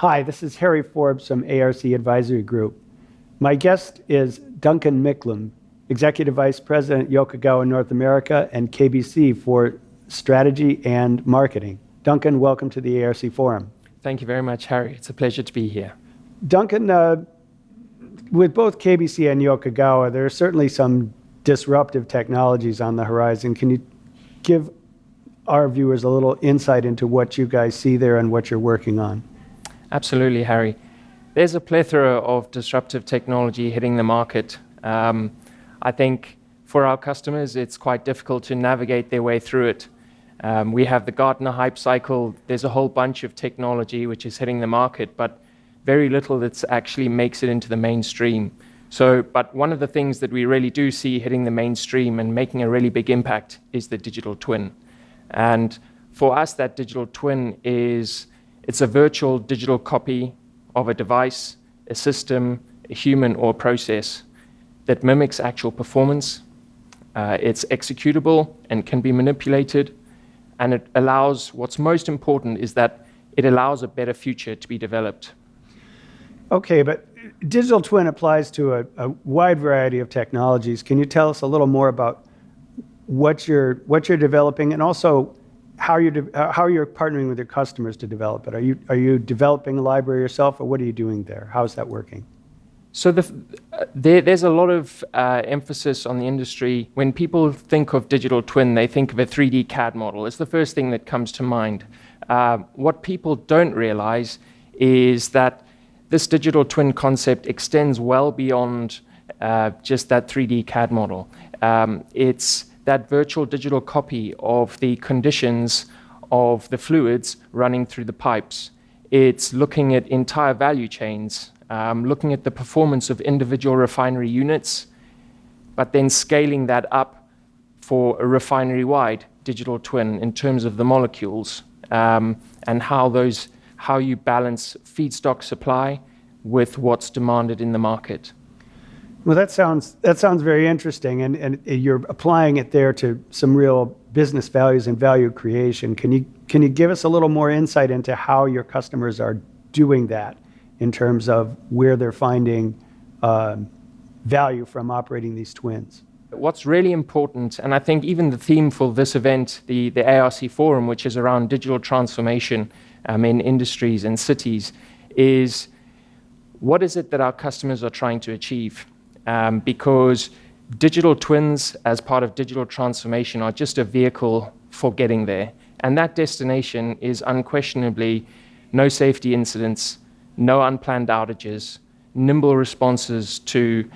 Hi, this is Harry Forbes from ARC Advisory Group. My guest is Duncan Micklem, Executive Vice President, Yokogawa North America and KBC for Strategy and Marketing. Duncan, welcome to the ARC Forum. Thank you very much, Harry. It's a pleasure to be here. Duncan, with both KBC and Yokogawa, there are certainly some disruptive technologies on the horizon. Can you give our viewers a little insight into what you guys see there and what you're working on? Absolutely, Harry. There's a plethora of disruptive technology hitting the market. I think for our customers, it's quite difficult to navigate their way through it. We have the Gartner hype cycle. There's a whole bunch of technology which is hitting the market, but very little that actually makes it into the mainstream. But one of the things that we really do see hitting the mainstream and making a really big impact is the digital twin. And for us, that digital twin it's a virtual digital copy of a device, a system, a human or process that mimics actual performance. It's executable and can be manipulated. And it allows, what's most important is that it allows a better future to be developed. Okay, but digital twin applies to a wide variety of technologies. Can you tell us a little more about what you're developing, and also how you're partnering with your customers to develop it? Are you developing a library yourself, or what are you doing there? How's that working? So there's a lot of emphasis on the industry. When people think of digital twin, they think of a 3D CAD model. It's the first thing that comes to mind. What people don't realize is that this digital twin concept extends well beyond just that 3D CAD model. It's that virtual digital copy of the conditions of the fluids running through the pipes. It's looking at entire value chains, looking at the performance of individual refinery units, but then scaling that up for a refinery-wide digital twin in terms of the molecules, and how you balance feedstock supply with what's demanded in the market. Well, that sounds very interesting, and you're applying it there to some real business values and value creation. Can you give us a little more insight into how your customers are doing that in terms of where they're finding value from operating these twins? What's really important, and I think even the theme for this event, the ARC Forum, which is around digital transformation in industries and cities, is what is it that our customers are trying to achieve? Because digital twins as part of digital transformation are just a vehicle for getting there. And that destination is unquestionably no safety incidents, no unplanned outages, nimble responses to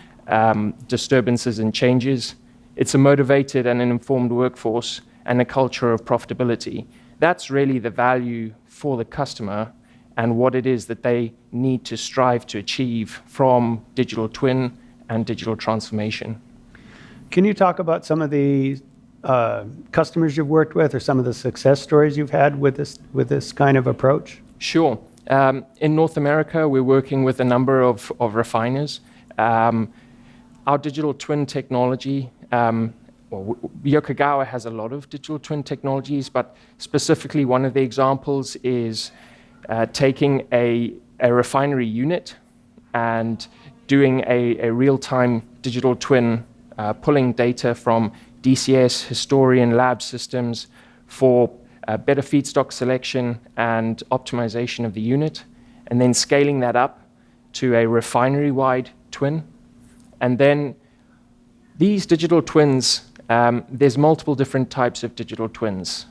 disturbances and changes. It's a motivated and an informed workforce and a culture of profitability. That's really the value for the customer and what it is that they need to strive to achieve from digital twin and digital transformation. Can you talk about some of the customers you've worked with, or some of the success stories you've had with this kind of approach? Sure. In North America, we're working with a number of refiners. Our digital twin technology, Yokogawa has a lot of digital twin technologies, but specifically one of the examples is taking a refinery unit and doing a real-time digital twin, pulling data from DCS, historian lab systems for better feedstock selection and optimization of the unit, and then scaling that up to a refinery-wide twin. And then these digital twins, there's multiple different types of digital twins.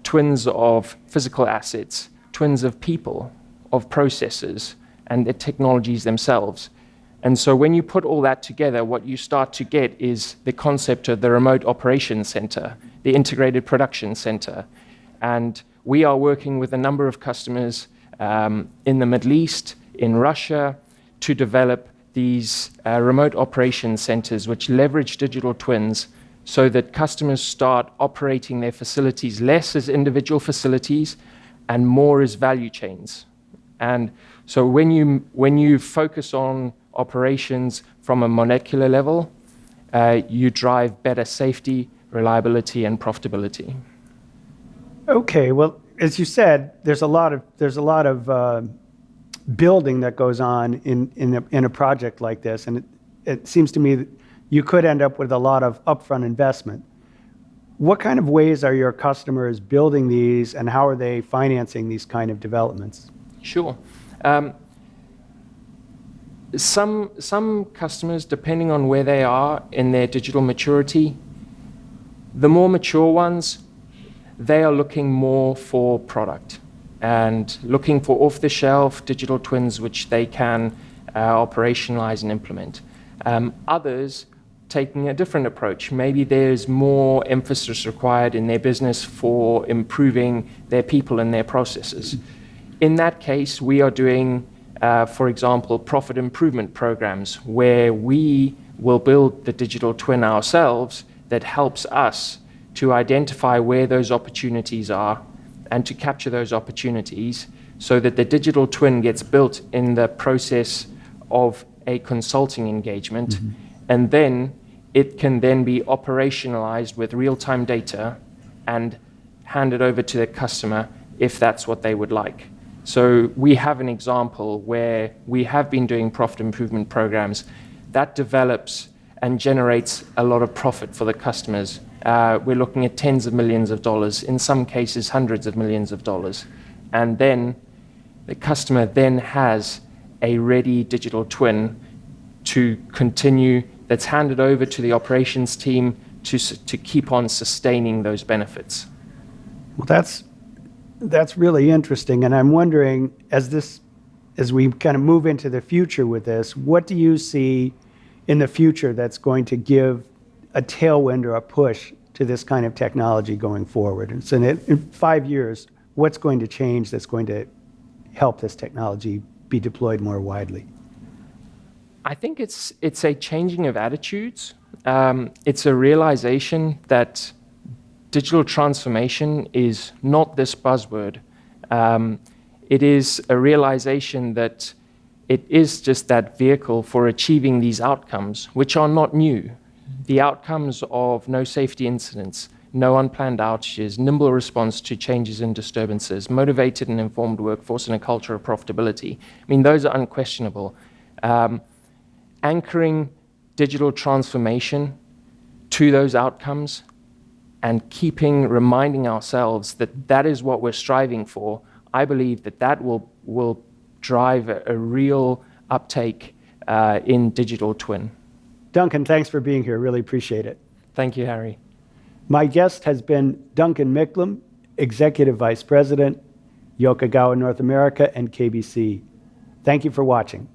Twins of physical assets, twins of people, of processes, and the technologies themselves. And so when you put all that together, what you start to get is the concept of the remote operations center, the integrated production center. And we are working with a number of customers in the Middle East, in Russia, to develop these remote operations centers which leverage digital twins so that customers start operating their facilities less as individual facilities and more as value chains. And so when you focus on operations from a molecular level, you drive better safety, reliability, and profitability. Okay, well, as you said, there's a lot of building that goes on in a project like this. And it seems to me that you could end up with a lot of upfront investment. What kind of ways are your customers building these, and how are they financing these kind of developments? Sure. Some customers, depending on where they are in their digital maturity, the more mature ones, they are looking more for product and looking for off-the-shelf digital twins which they can operationalize and implement. Others taking a different approach. Maybe there's more emphasis required in their business for improving their people and their processes. In that case, we are doing, for example, profit improvement programs where we will build the digital twin ourselves that helps us to identify where those opportunities are and to capture those opportunities so that the digital twin gets built in the process of a consulting engagement. Mm-hmm. And then it can then be operationalized with real-time data and handed over to the customer if that's what they would like. So we have an example where we have been doing profit improvement programs that develops and generates a lot of profit for the customers. We're looking at tens of millions of dollars, in some cases hundreds of millions of dollars. And then the customer then has a ready digital twin to continue, that's handed over to the operations team to keep on sustaining those benefits. Well, that's really interesting. And I'm wondering, as we kind of move into the future with this, what do you see in the future that's going to give a tailwind or a push to this kind of technology going forward? And so in 5 years, what's going to change that's going to help this technology be deployed more widely? I think it's a changing of attitudes. It's a realization that digital transformation is not this buzzword. It is a realization that it is just that vehicle for achieving these outcomes, which are not new. The outcomes of no safety incidents, no unplanned outages, nimble response to changes and disturbances, motivated and informed workforce, and a culture of profitability. I mean, those are unquestionable. Anchoring digital transformation to those outcomes and reminding ourselves that that is what we're striving for, I believe that will drive a real uptake in digital twin. Duncan, thanks for being here. Really appreciate it. Thank you, Harry. My guest has been Duncan Micklem, Executive Vice President, Yokogawa North America and KBC. Thank you for watching.